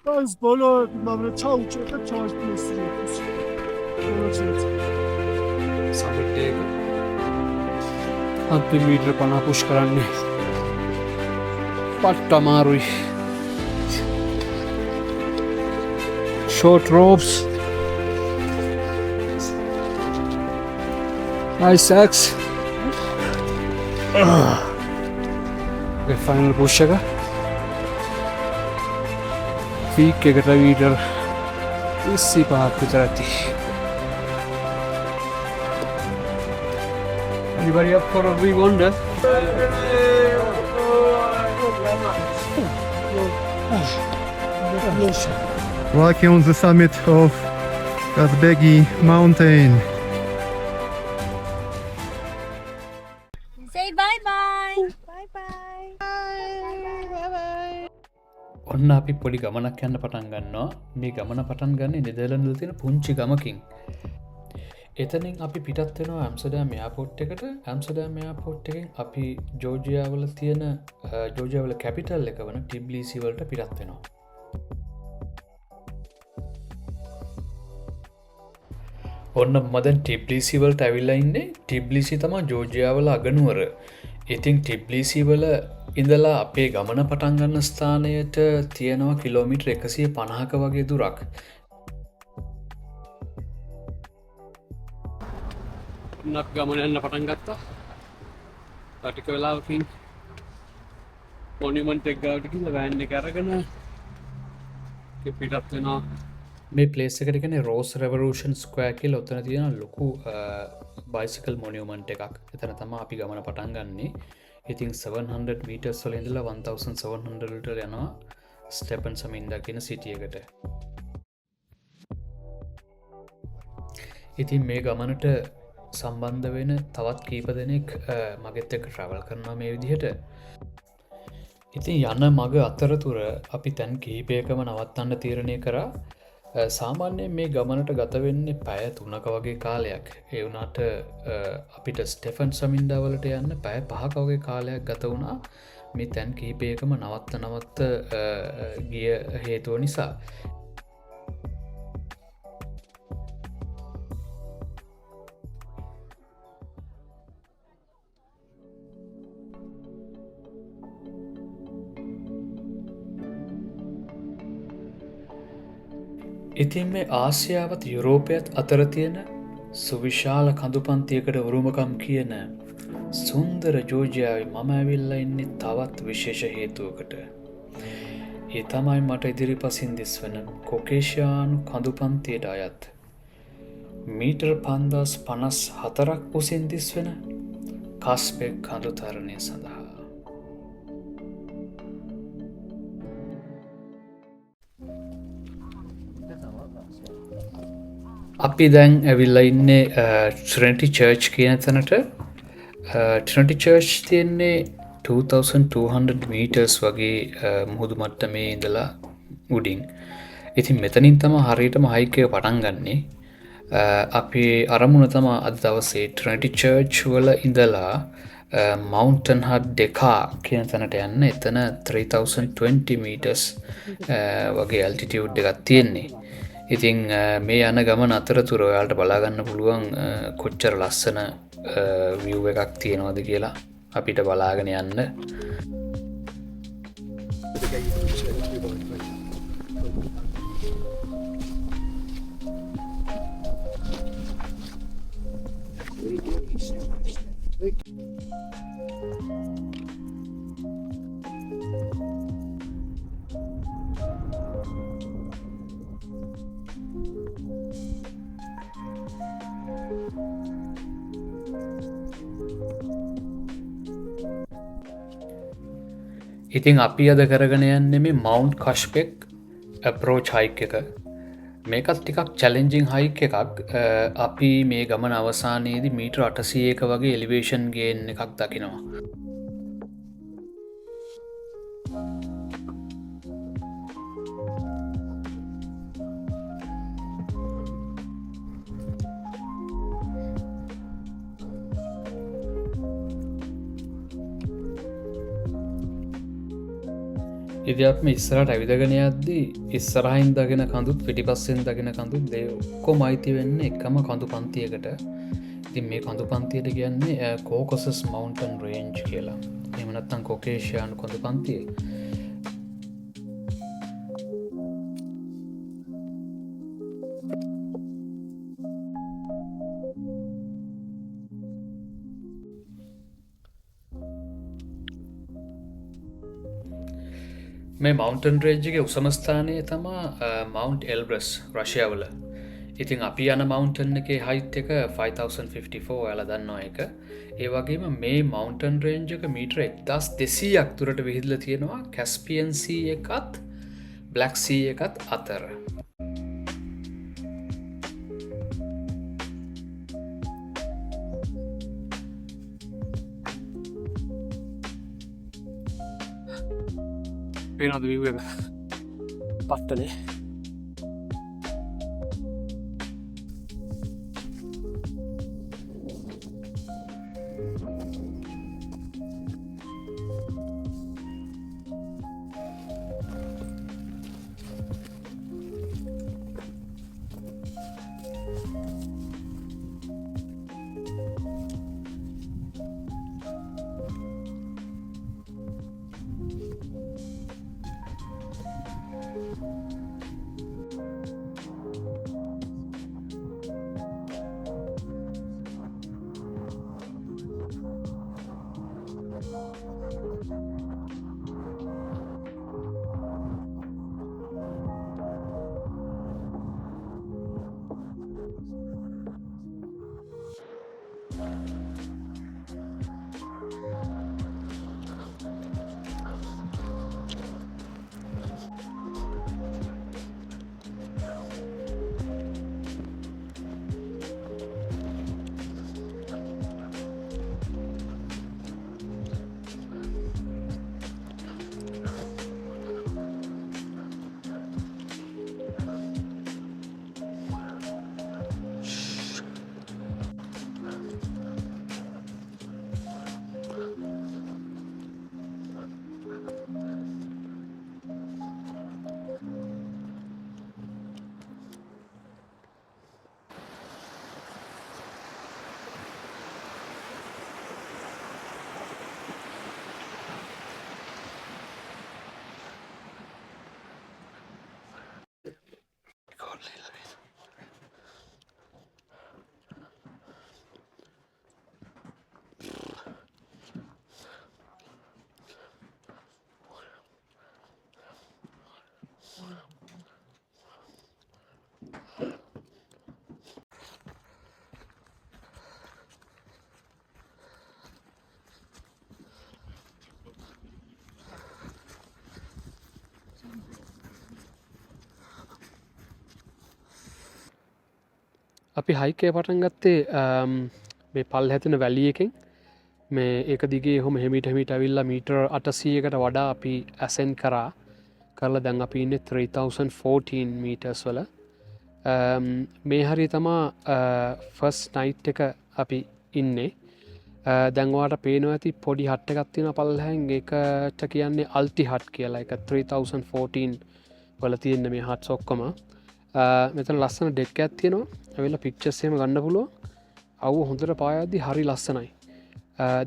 از بالا مبنى چاو چه چاوش می‌سوزه. بالا چه؟ Summit එක අපි මීටර 50 push කරන්නේ පට්ට අමාරුයි short ropes nice axe final push එක peak එකට මීටර 25ක් විතර ඇති Anybody up for a big wonder? Walking on the summit of Kazbegi mountain. Say bye bye. Bye bye. ඔන්න අපි පොඩි ගමනක් යන්න පටන් ගන්නවා මේ ගමන පටන් ගන්නේ නෙදර්ලන්තවල තියෙන පුංචි ගමකින් එතනින් අපි පිටත් වෙනවා ඇම්ස්ටර්ඩම් එයාපෝට් එකට ඇම්ස්ටර්ඩම් එයාපෝට් එකෙන් අපි ජෝර්ජියාවල තියෙන ජෝර්ජියාවල කැපිටල් එක වන ටිබ්ලිසි වලට පිටත් වෙනවා ඔන්න මදන් ටිබ්ලිසි වලට ඇවිල්ලා ඉන්නේ ටිබ්ලිසි තමයි ජෝර්ජියාවල අගනුවර ඉතින් ටිබ්ලිසි වල ඉඳලා අපේ ගමන පටන් ගන්න ස්ථානයට තියෙනවා කිලෝමීටර් 150ක වගේ දුරක් නක් ගමන යන්න පටන් ගත්තා ටික වෙලාවකින් මොනියුමන්ට් එක ගාවට ගිහලා වෑන් එක අරගෙන පිටත් වෙනවා මේ ප්ලේස් එකට කියන්නේ රෝස් රෙවොලූෂන් ස්ක්වයර් කියලා උතන තියෙන ලොකු බයිසිකල් මොනියුමන්ට් එකක් එතන තමයි අපි ගමන පටන් ගන්නෙ ඉතින් 700 මීටර්ස් වල ඉඳලා 1700 වලට යනවා ස්ටෙපන් සමින්දා කියන සිටි එකට ඉතින් මේ ගමනට සම්බන්ධ වෙන තවත් කීප දෙනෙක් මගෙත් එක්ක ට්‍රැවල් කරනවා මේ විදිහට ඉතින් යන මග අතරතුර අපි තැන් කිහිපයකම නවත්තන්න තීරණය කරා සාමාන්‍යයෙන් මේ ගමනට ගත වෙන්නේ පැය 3ක වගේ කාලයක් ඒ වුණාට අපිට ස්ටෙෆන් සමින්දාවලට යන්න පැය 5ක වගේ කාලයක් ගත වුණා මේ තැන් කිහිපයකම නවත්ත ගිය හේතුව නිසා ඉතින් මේ ආසියාවත් යුරෝපයත් අතර තියෙන සුවිශාල කඳුපන්තියකට උරුමකම් කියන සුන්දර ජෝර්ජියාවේ මම ඇවිල්ලා ඉන්නේ තවත් විශේෂ හේතුවකට. ඒ තමයි මට ඉදිරිපසින් දිස්වන කොකේෂියානු කඳුපන්තියට අයත් මීටර් 5054ක් උසින් දිස්වන කස්පෙක් කඳුතරණය සඳහා. අපි දැන් ඇවිල්ලා ඉන්නේ ට්‍රිනිටි චර්ච් කියන තැනට ට්‍රිනිටි චර්ච් තියෙන්නේ 2200 මීටර්ස් වගේ මුහුදු මට්ටමේ ඉඳලා උඩින් ඉතින් මෙතනින් තම හරියටම හයික් එක පටන් ගන්නේ අපි අරමුණ තම අද දවසේ ට්‍රිනිටි චර්ච් වල ඉඳලා මවුන්ටන් හට් දෙකා කියන තැනට යන්න එතන 3020 මීටර්ස් වගේ ඇල්ටිටියුඩ් එකක් තියෙන්නේ ඉතින් මේ යන ගමන අතරතුර ඔයාලට බලාගන්න පුළුවන් කොච්චර ලස්සන විව් එකක් තියෙනවද කියලා අපිට බලාගෙන යන්න ඉතින් අපි අද කරගෙන යන්නේ මේ මවුන්ට් කෂ්පෙක් ඇප්‍රෝච් හයික් එක මේකත් ටිකක් චැලෙන්ජිං හයික් එකක් අපි මේ ගමන අවසානයේදී මීටර් 800ක වගේ එලිවේෂන් ගේන් එකක් දකිනවා ඉදි අපම ඉස්සරට ඇවිදගෙන යද්දී ඉස්සරහින් දගෙන කඳුත් පිටිපස්සෙන් දගෙන කඳුත් දේ ඔක්කො මයිති වෙන්න එකම කඳු පන්තියකට. ඉතින් මේ කඳු පන්තියට කියන්නේ කෝකොසස් මවන්ටන් රේන්ජ් කියලා. එමනත්තන් කොකේෂයානු කොඳු පන්තිය. මේ මවන්ටන් රේජ්ගේ උසමස්ථානය තමා මවන්් එල්බ්‍රස් රශයාවල. ඉතින් අපි යන මවන්ටන් එක හයිට් එක 5054 ඇල දන්නවා එක. ඒවගේම මේ මවන්ටන් රේන්ජක මීට්‍ර 1200ක් තුරට විහිදල තියෙනවා කැස්පියන්C එකත් බ්ලක්C එකත් අතර. පේනද විව් එක පත්තනේ අපි හයිකය පටන් ගත්තේ මේ පල් හැතින වැලිය එකෙන් මේ ඒක දිගේ හොම හෙමිට හිමිට ඇවිල්ලා මීටර් 800කට වඩා අපි ඇසෙන් කරා කරලා දැන් අපි ඉන්න 3014 මීටර්ස් වල මේ හරි තමා ෆස් නයිට් එක අපි ඉන්නේ දැන්වාට පේනව ඇති පොඩි හට්ට එකත්තින පල්හැන් එකට කියන්නේ අල්ටි හට් කියලා එක 3014 වල තියෙන්න මේ හත් සොක්කොම මෙතන ලස්සන ඩෙක් ඇත්තියනවා ඇවෙල්ල පික්චස්සේම ගන්න පුළුව අවු හොඳට පායද්දි හරි ලස්සනයි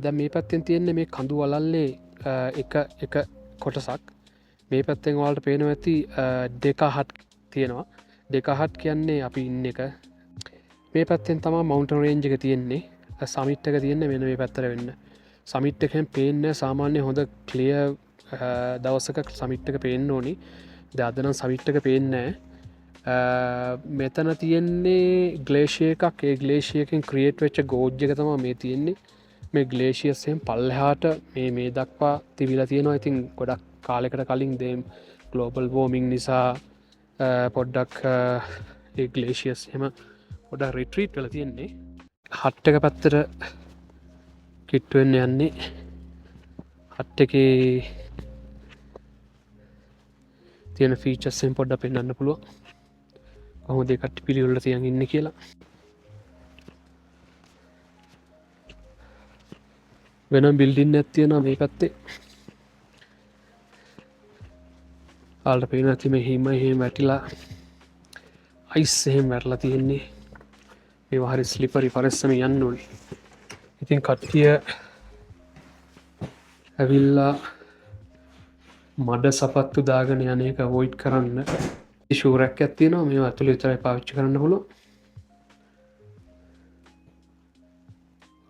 දැ මේ පැත්තෙන් තියෙන්නේ මේ කඳු වලල්ලේ එක කොටසක් මේ පැත්තෙන් වලට පේනව ඇති දෙක හට් තියෙනවා දෙකහට් කියන්නේ අපි ඉන්න එක මේ පැත්තෙන් තමා මවන්ටන් රේන්ජ් එක තියෙන්නේ සමිට්ක තියෙන්නේ මෙන මේ පැත්තර වෙන්න සමිට් එකෙන් පේන්න සාමාන්‍ය හොඳ කලිය දවසක සමිට්ක පේන්න ඕනි ද අදනම් සමිට්ක පේන්නෑ මෙතන තියෙන්නේ ගලේෂය එකක් ඒ ගලේෂයකින් ක්‍රියේට් වෙච්ච ගෝජ්ජක තම මේ තියෙන්නේ මේ ගලේෂියස්සයෙන් පල්ලහාට මේ දක්වා තිවිලා තියෙනවා ඉතින් ගොඩක් කාලෙකට කලින් දේම් ගලෝබල් වෝමිං නිසා පොඩ්ඩක් ඒ ගලේෂියස් එම පොඩක් රිට්‍රීට් වල තියෙන්නේ හට්ටක පැත්තට කිට්ටුවෙන්න යන්නේ හට්ට එක තියෙන ෆීචස්සෙන් පොඩ්ඩ පෙන්න්න පුළුව කොහොද කට පිළිවල්ල තියන් ඉන්න කියලා වෙනම් බිල්ඩින් ඇත්තියෙන මේ පැත්තේ ආලට පේන ඇති මේ හිම එහෙම වැටිලා අයිස් එහෙම වැටලා තියෙන්නේ. ඒවා හරි ස්ලිපරි පරිස්සම යන්න ඕනේ. ඉතින් කට්ටිය ඇවිල්ලා මඩ සපත්තු දාගෙන යන එක අවොයිඩ් කරන්න. ෂූරැක් එකක් තියෙනවා මේවා ඇතුළේ විතරයි පාවිච්චි කරන්න පුළුවන්.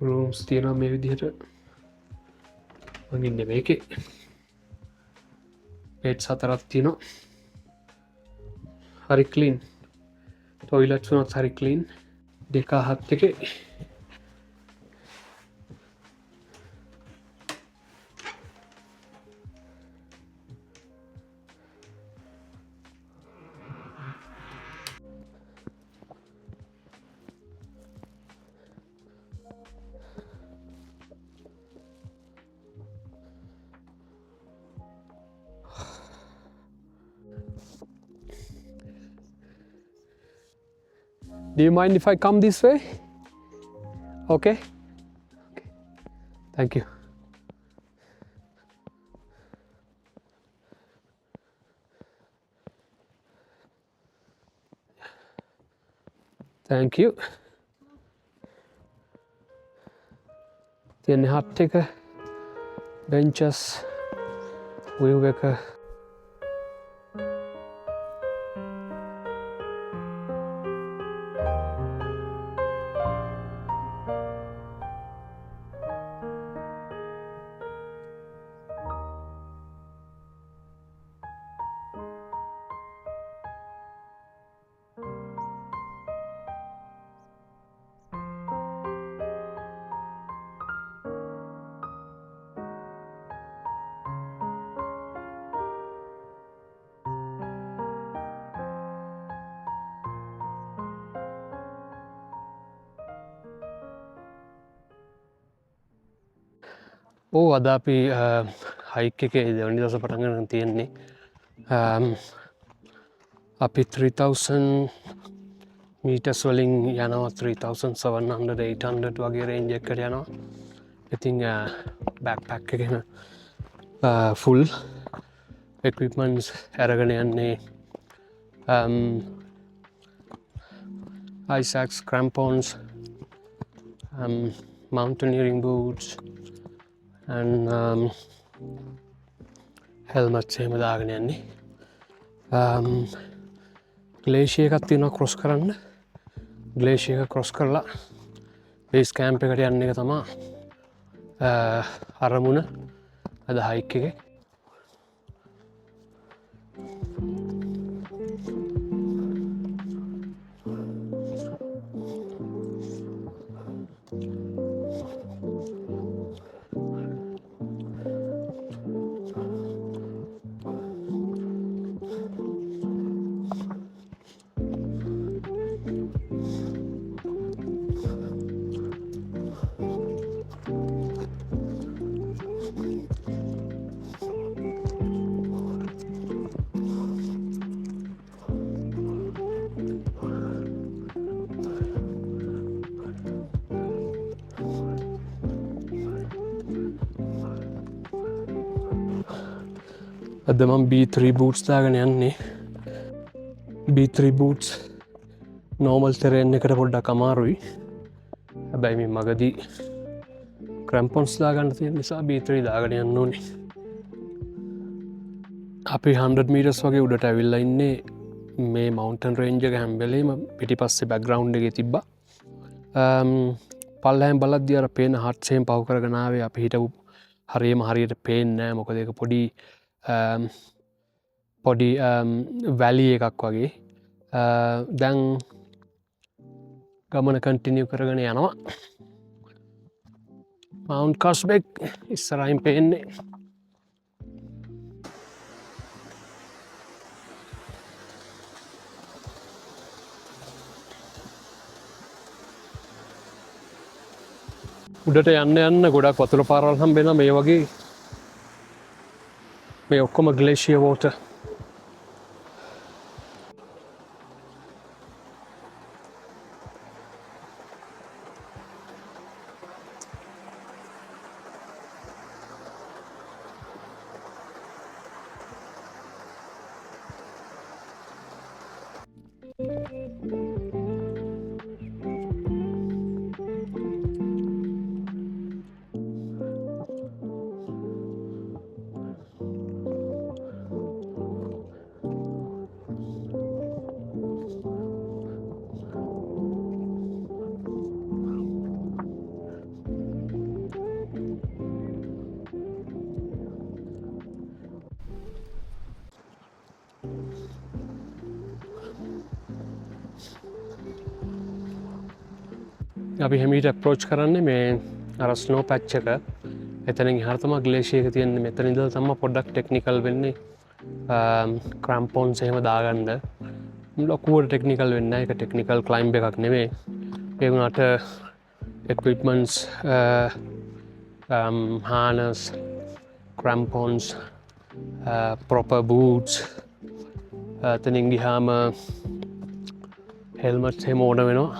රූම්ස් තියෙනවා මේ විදිහට. මං ඉන්නේ මේකේ. බෙඩ්ස් 4ක් තියෙනවා. හරි ක්ලීන්. ටොයිලට්ස් උනත් හරි ක්ලීන්. 2 එකේ Do you mind if I come this way? Okay. Thank you. Thank you. තියෙන හට් එක benches view එක අද අපි හයික් එකේ දෙවැනි දවස පටන් ගන්න තියෙන්නේ. අපි 3000 මීටර්ස් වලින් යනවා 3700 800 වගේ රේන්ජ් එකකට යනවා. ඉතින් බෑක්පැක් එකේම ෆුල් equipments අරගෙන යන්නේ ice axe, crampons, mountaineering boots and helmets එහෙම දාගෙන යන්නේ. ග්ලේෂියර් එකක් තියෙනවා ක්‍රොස් කරන්න. ග්ලේෂියර් එක ක්‍රොස් කරලා බේස් කැම්ප් එකට යන්න එක තමයි අරමුණ අද හයික් එකේ. අද මම B3 බූට්ස් දාගෙන යන්නේ. B3 බූට්ස් නෝමල් ටෙරේන් එකට පොඩ්ඩක් අමාරුයි. හැබැයි මේ මගදී ක්‍රැම්පොන්ස් දාගන්න තියෙන නිසා B3 දාගෙන යන්න ඕනේ. අපි 100 මීටර්ස් වගේ උඩට ඇවිල්ලා ඉන්නේ. මේ මවුන්ටන් රේන්ජ් එක හැම වෙලේම පිටිපස්සේ බෑග්ග්‍රවුන්ඩ් එකේ තිබ්බා. පල්ලෙහෙන් බලද්දී අර පේන හට්ස් එහෙම පහු කරගෙන ආවේ අපි හිටපු හරියට පේන්නේ නැහැ. මොකද ඒක පොඩි වැලි එකක් වගේ. දැන් ගමන කන්ටිනියු කරගෙන යනවා. මවුන්ට් කස්බෙක් ඉස්සරහින් පේන්නේ. උඩට යන්න ගොඩක් වතුර පාරවල් හම්බෙනවා මේ වගේ. මේ ඔක්කොම ග්ලේෂියර් වෝටර්. අපි හැමිට අප්‍රෝච් කරන්නේ මේ අර ස්නෝ පැච් එක එතනින් හරතම ග්ලේශයක තියන්න මෙතන ඉදල තම පොඩ්ඩක් ටෙක්නිකල් වෙන්නේ ක්‍රම්පෝන් සහෙම දාගන්න ලොකුවට ටෙක්නිකල් වෙන්න එක ටෙක්නිකල් කලයිම්බ එකක් නෙවේ ඒවුණට එක්විටමන්ස් හානස් ක්‍රම්පෝන්ස් ප්‍රොප බූට්ස් තනින් ගිහාම හෙල්මට් හෙම ඕන වෙනවා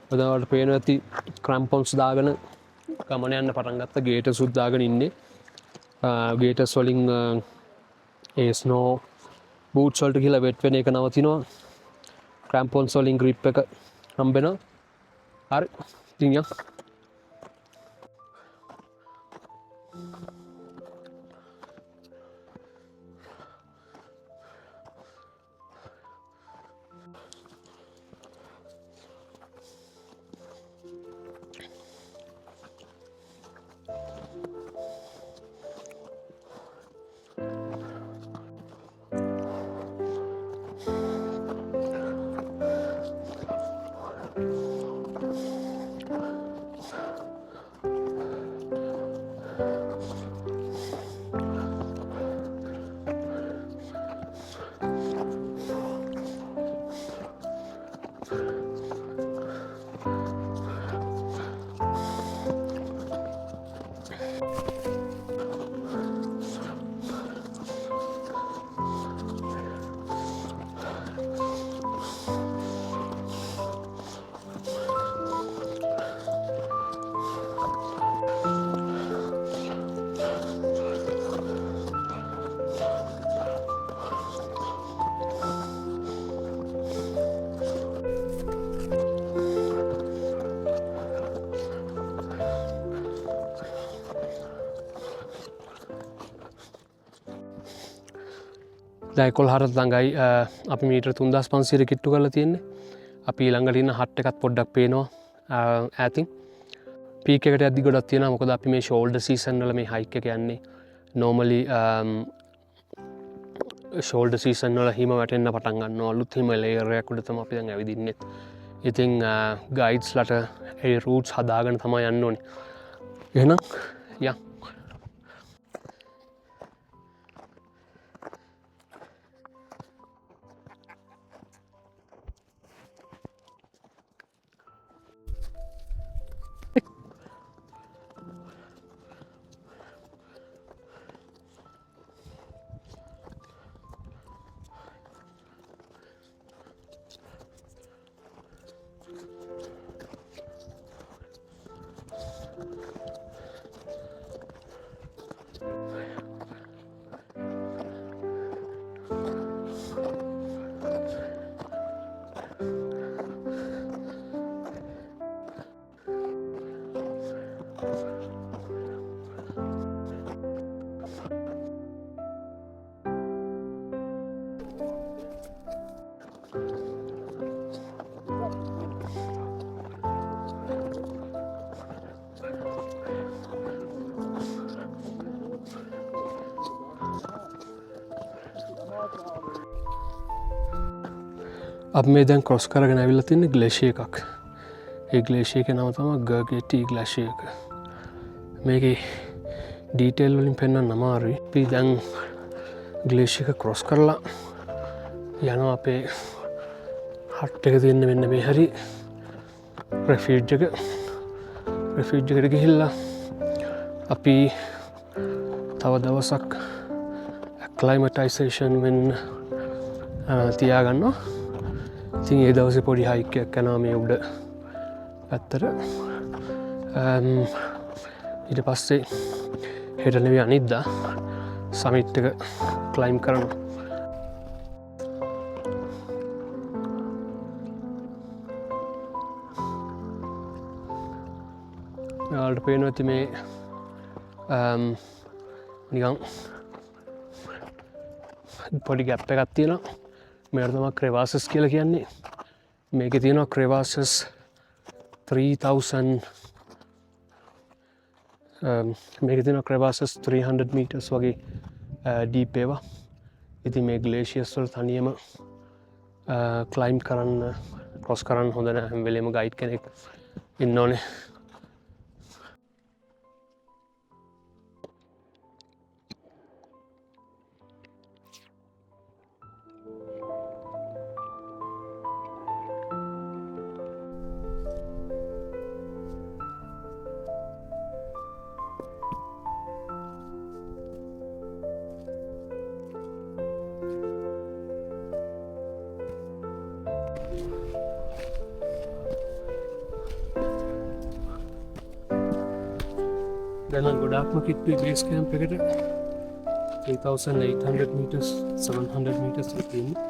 ඔදවට පේන ඇති ක්‍රම්පොන්ස් දාගන ගමන යන්න පටන්ගත්ත ගේට සුද්දාගෙන ඉන්නේ ගේට සොලින් ඒස්නෝ බූට්සොල්ට කියලා වෙට්වෙන එක නවතිනවා ක්‍රම්පොන් සොලින් ග්‍රිප් එක හම්බෙන හරි තිය දැයිකොල් හරත දඟයි අපි මීට 3500 කිට්ටු කරලා තියෙන්නේ අපි ළඟට ඉන්න හට් එකත් පොඩ්ඩක් පේනවා ඈතින් පීක් එකට යද්දි ගොඩක් තියෙනවා මොකද අපි මේ ෂෝල්ඩර් සීසන් වල මේ හයික් එක යන්නේ normally ෂෝල්ඩර් සීසන් වල හිම වැටෙන්න පටන් ගන්නවා අලුත් හිම ලේයර් එකක් උඩ තමයි අපි දැන් ඇවිදින්නේ ඉතින් ගයිඩ්ස්ලට ඒ රූට්ස් හදාගෙන තමයි යන්න ඕනේ එහෙනම් යන්න අප මේ දැන් කොස් කරගෙන ඇවිල්ල තින්නේ ග්ලේශය එකක් ඒ ග්ලේශයක නම තම ගර්ගෙටී ග්ලශයක මේක ඩීටේල් වලින් පෙන්න්න අමාරුයි. අපි දැන් ග්ලේෂික ක්‍රොස් කරලා යනවා අපේ හට් එක තියන්න වෙන්න මේ හරි රෙෆියජ්ජකට ගිහිල්ලා අපි තව දවසක් ඇක්ලයිමටයිසේෂන් වෙන්න තියාගන්නවා. ඉතින් ඒ දවස පොඩි හයිකයක් කනා මේ උඩ පැත්තර ඊට පස්සේ හෙටනව අනිද්දා සමිට් එක ක්ලයිම් කරනවා. යාලට පේනවා ඇති මේ නිකං පොඩි ගැප්ප එකක් තියෙනවා. මේකට තමයි ක්‍රෙවාසස් කියලා කියන්නේ. මේකේ තියෙනවා ක්‍රෙවාසස් 3000 මේකේ තියෙනවා ක්‍රෙවාසස් 300 meters වගේ ඩීප් ඒවා. ඉතින් මේ ග්ලේෂියර්ස් වල තනියම ක්ලයිම් කරන්න ක්‍රොස් කරන්න හොඳ නැහැ. හැම වෙලේම ගයිඩ් කෙනෙක් ඉන්න ඕනේ. දැන් ගොඩාක්ම කිට්ටුවේ බේස් කැම්ප් එකට 3800 meters 700 meters තියෙන්නේ.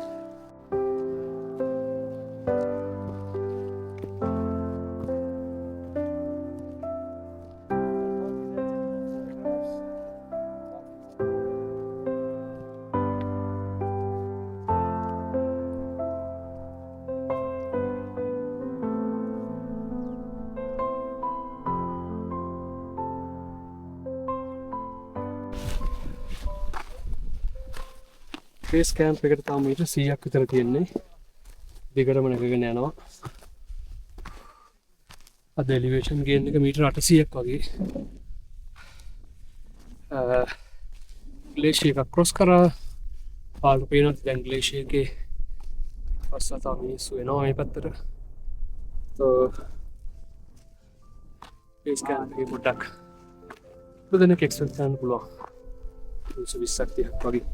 බේස් කැම්ප් එකට තාම මීටර් 100ක් විතර තියෙන්නේ. දිගටම නැගගෙන යනවා. අද එලිවේෂන් ගේන් එක මීටර් 800ක් වගේ. ග්ලේෂියර් එක ක්‍රොස් කරා පාලු පේනවා. දැන් ග්ලේෂියර් එකේ පස්සා තව මිනිස්සු එනවා මේ පැත්තට. බේස් කැම්ප් එකේ පොඩ්ඩක් දෙනෙක් එක්ස්පෙක්ට් කරන්න පුළුවන්. 20ක් 30ක් වගේ.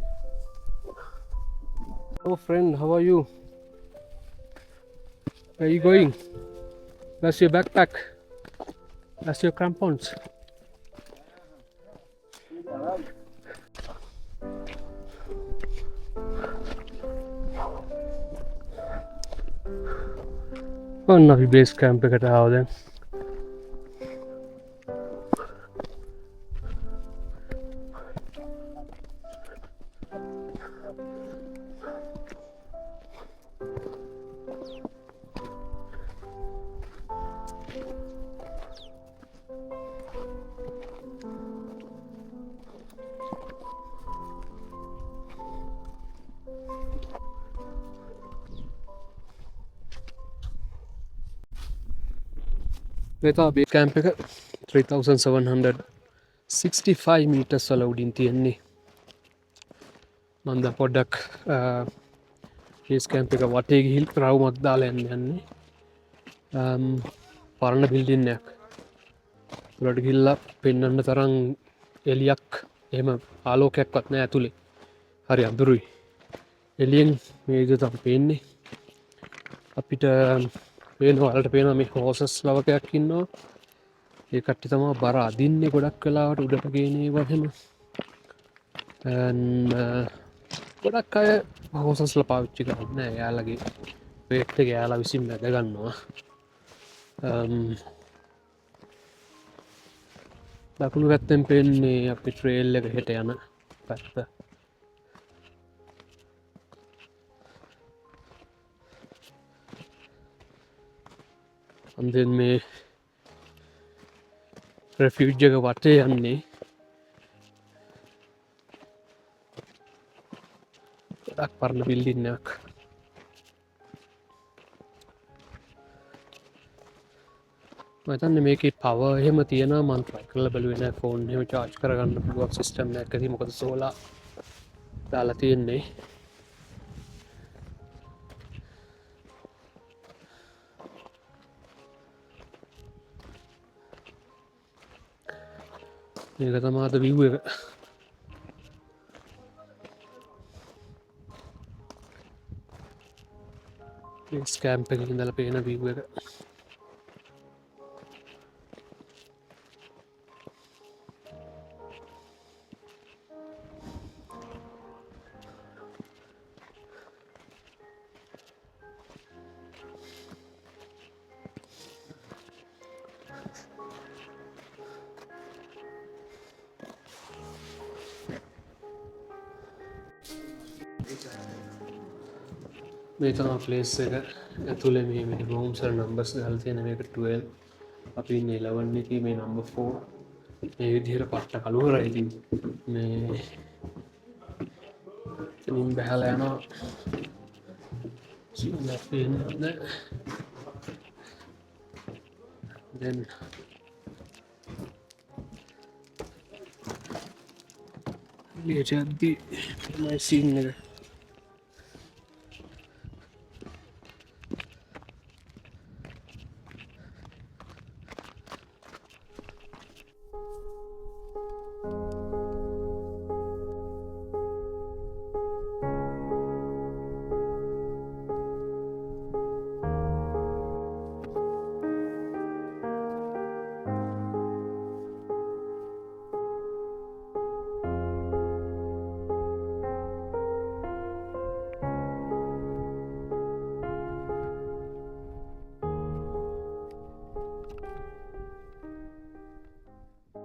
Oh friend, how are you? Where are you going? That's your backpack. That's your crampons. ඔන්න අපි බේස් කැම්ප් එකට ආවා දැන්. මේතා බේස් කැම්ප් එක 3765 meters වල උඩින් තියෙන්නේ. මම දැන් පොඩ්ඩක් බේස් කැම්ප් එක වටේ ගිහින් රවුමක් දාලා යන්නේ. පරණ බිල්ඩින් එකක්. උඩට ගිහිල්ලා පෙන්වන්න තරම් එළියක් එහෙම ආලෝකයක්වත් නැහැ ඇතුලේ. හරි අඳුරුයි. එළියෙන් මේ විදිහට තමයි පේන්නේ. අපිට පේනවා වලට පේනවා මේ හෝසස් ලවකයක් ඉන්නවා. ඒ කට්ටිය තමයි බර අදින්නේ ගොඩක් වෙලාවට උඩට ගේනේවා එහෙම. ගොඩක් අය හෝසස්ලා පාවිච්චි කරන්නේ නැහැ. එයාලගේ වේට් එක එයාලා විසින් වැද ගන්නවා. දකුණු පැත්තෙන් පේන්නේ අපි ට්‍රේල් එක හෙට යන පැත්ත. අන්දෙන් මේ රෙෆියුජ් එක වටේ යන්නේ. ගොඩක් පරණ බිල්ඩින් එකක්. මතන්න මේක පව එහෙම තියෙන මන්ත්‍රයි කල බලුවෙන ෆෝන් හෙම චාර්ජ් කරගන්න පුළුවක් සිිස්ටම් ඇකති මොකද සෝලා දාලා තියෙන්නේ ඒක තමාද විව් එක ස්කෑම්ප එක ඉඳල පේන විව් එක මේ තම ෆලේස් එක ඇතුළ මේ රෝම්සර් නම්බස් ගල් තියෙන මේක 12 අපි ඉන්නේ 11 එකේ මේ නම්බර් 4 මේ විදිහට පට්ට කළුවරයි ඉතින් මේ එතනින් බහලා යනවා left in then later the my scene එක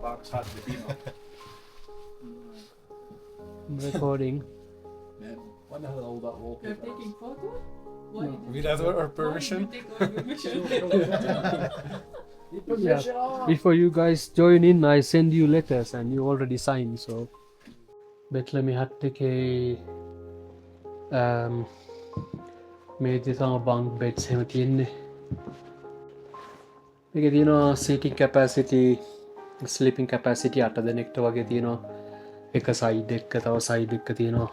Box hot with emo. recording Man, what the hell all that wall? You're taking photos? Why did you Without our permission? take our permission? yeah before you guys join in I send you letters and you already signed so Bethlehem hatteke මේ තම බංක් beds හෙම තියෙන්නේ මේක තියෙනවා සීටින් capacity ස්ලිපින් capacity 8 දෙනෙක්ට වගේ තියෙනවා එක side එක තව සයිඩ් එක තියෙනවා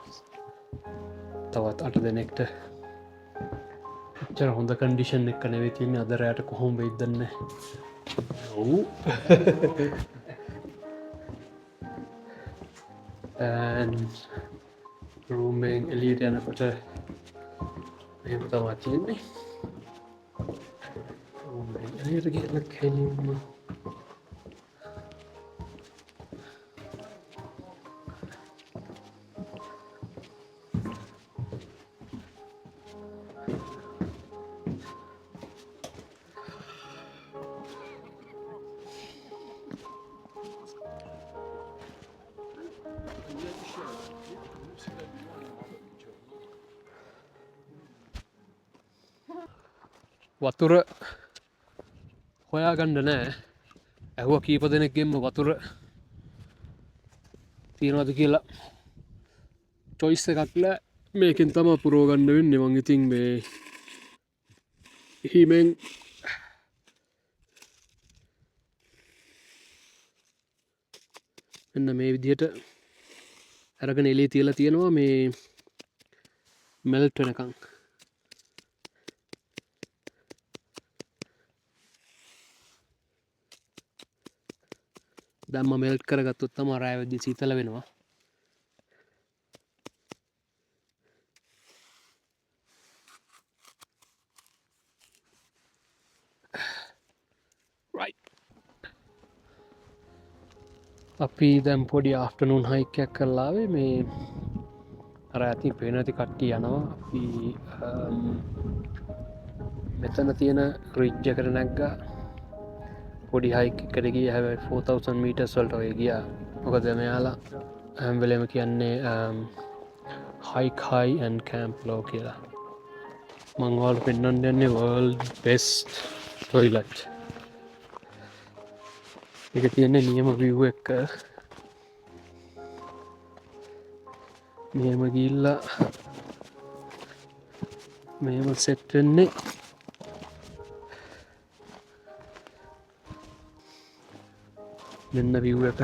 තවත් 8 දෙනෙක්ට එච්චර හොඳ කන්ඩිෂන් එක නෙවෙයි තියෙන්නේ අද රැට කොහොම වෙයිද දන්නේ ඔව් and room එකෙන් එළියට යනකොට එහෙම තමයි තියෙන්නේ room එකෙන් එළියට ගිහලා කෙලින්ම වතුර හොයාගන්න නෑ ඇහුව කීප දෙනෙක්ගෙන්ම වතුර තියෙනවද කියලා චොයිස් එකක් නෑ මේකෙන් තමා පුරෝගන්න වෙන්නේ මං ඉතින් මේ හිමෙන් එන්න මේ විදිහට අරගෙන එළිය තියලා තියෙනවා මේ මෙල්ට් වෙනකන් දැම්ම මෙල්ට් කරගත්තොත් තමයි රෑ වෙද්දි සීතල වෙනවා right අපි දැන් පොඩි ආෆ්ටර්නූන් හයික් එකක් කරලා ආවේ මේ අර ඇති පේන නැති කට්ටිය යනවා අපි මෙතන තියෙන රිජ් එකට නැග්ගා පොඩි හයික් එකට ගියේ හැබැයි 4000 මීටර්ස් වලට ඔය ගියා මොකද මෙයාලා හැම වෙලේම කියන්නේ hike high and camp low කියලා මම ඔයාලට පෙන්වන්න යන්නේ world best toilet ඒක තියෙන්නේ නියම view එක මෙහෙම ගිහිල්ලා මෙහෙම සෙට් වෙන්නේ මෙන්න view එක